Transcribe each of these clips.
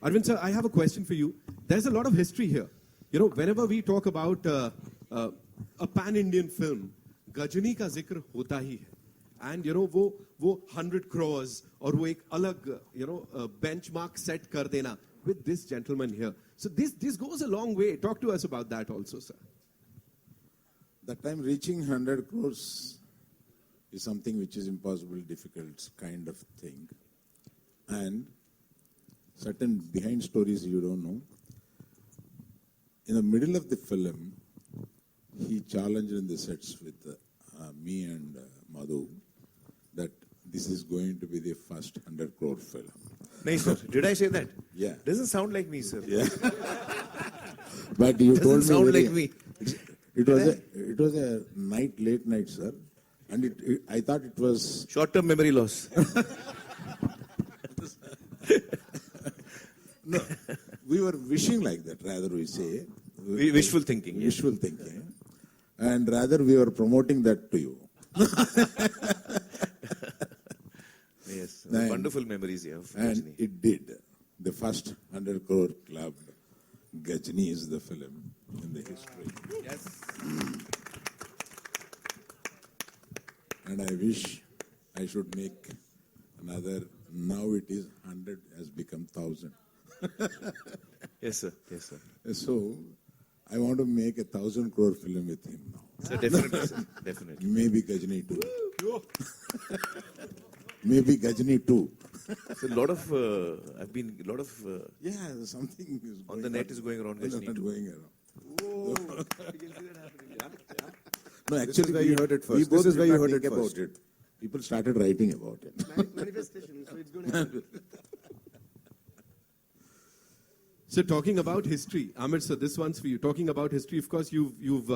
Arvind sir, I have a question for you. There's a lot of history here. You know, whenever we talk about a pan-Indian film, Ghajini का जिक्र होता ही है. And you know, वो 100 crores और वो एक अलग, you know, benchmark set कर देना with this gentleman here. So this goes a long way. Talk to us about that also, sir. That time reaching 100 crores is something which is impossible, difficult kind of thing. And certain behind stories you don't know. In the middle of the film, he challenged in the sets with me and Madhu that this is going to be the first 100 crore film. No, sir. Did I say that? Yeah. Doesn't sound like me, sir. Yeah. But you Doesn't told me sound very, like me. It was a late night, sir. And I thought it was... Short-term memory loss. No, we were wishing like that, rather we say. Wishful thinking. Yes. Wishful thinking. And rather we were promoting that to you. Yes. And, wonderful memories here. And it did. The first 100 crore club, Ghajini is the film in the history. Yes. And I wish I should make another. Now it is 100 has become 1,000. Yes, sir. Yes, sir. So I want to make 1,000 crore film with him now. So definitely, sir. Definitely. Maybe Ghajini too. Maybe Ghajini too. So a lot of, Yeah, something is on the net is going around Ghajini too. Going around. Whoa. You can see that happening. Yeah. No, actually, This is where you heard it first. We both This is where you did not heard it think about first. it. People started writing about it. Manifestation. So it's going to happen. So talking about history, Amir sir, this one's for you. Talking about history, of course, you've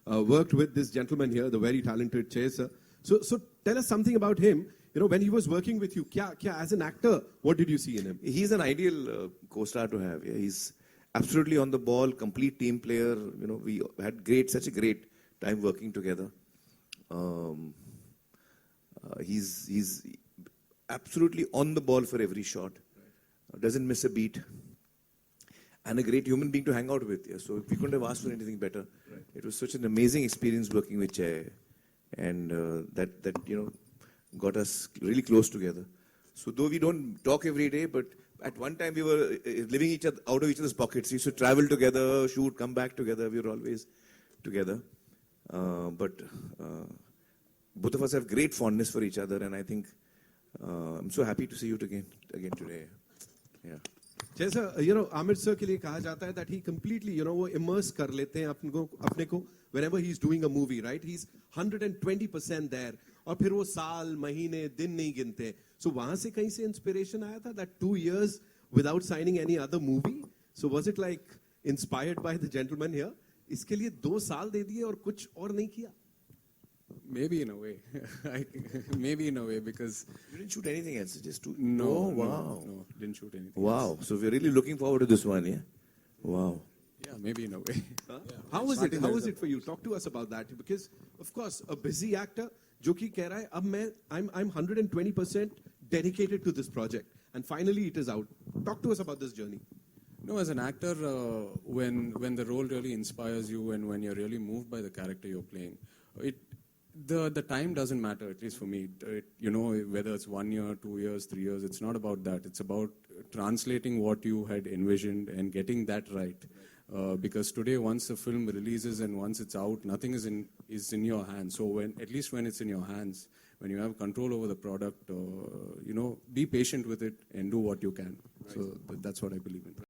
worked with this gentleman here, the very talented Che sir. So tell us something about him. You know, when he was working with you, as an actor, what did you see in him? He's an ideal co-star to have. Yeah. He's absolutely on the ball, complete team player. You know, we had such a great time working together. He's absolutely on the ball for every shot. Doesn't miss a beat. And a great human being to hang out with. Yeah. So we couldn't have asked for anything better. Right. It was such an amazing experience working with Che, and that you know got us really close together. So though we don't talk every day, but at one time we were living out of each other's pockets. We used to travel together, shoot, come back together. We were always together. But both of us have great fondness for each other, and I think I'm so happy to see you again today. Yeah. जैसा you know Amir sir के लिए कहा जाता है that he completely you know वो immerse कर लेते हैं अपने को whenever he's doing a movie, right? He's 120% there और फिर वो साल महीने दिन नहीं गिनते. So वहाँ से कहीं से inspiration आया था that 2 years without signing any other movie. So was it like inspired by the gentleman here? इसके लिए 2 साल दे दिए और कुछ और नहीं किया? Maybe in a way. Maybe in a way, because... You didn't shoot anything else, just two? No, oh, wow. No, didn't shoot anything Wow, else. so we're really looking forward to this one, yeah? Wow. Yeah, maybe in a way. Huh? How was it for you? Talk to us about that. Because, of course, a busy actor, जो कि कह रहा है, अब I'm 120% dedicated to this project. And finally it is out. Talk to us about this journey. No, as an actor, when the role really inspires you and when you're really moved by the character you're playing, the time doesn't matter, at least for me. You know, whether it's 1 year, 2 years, 3 years, it's not about that. It's about translating what you had envisioned and getting that right. Because today, once the film releases and once it's out, nothing is in your hands. So at least when it's in your hands, when you have control over the product, you know, be patient with it and do what you can. Right. So that's what I believe in.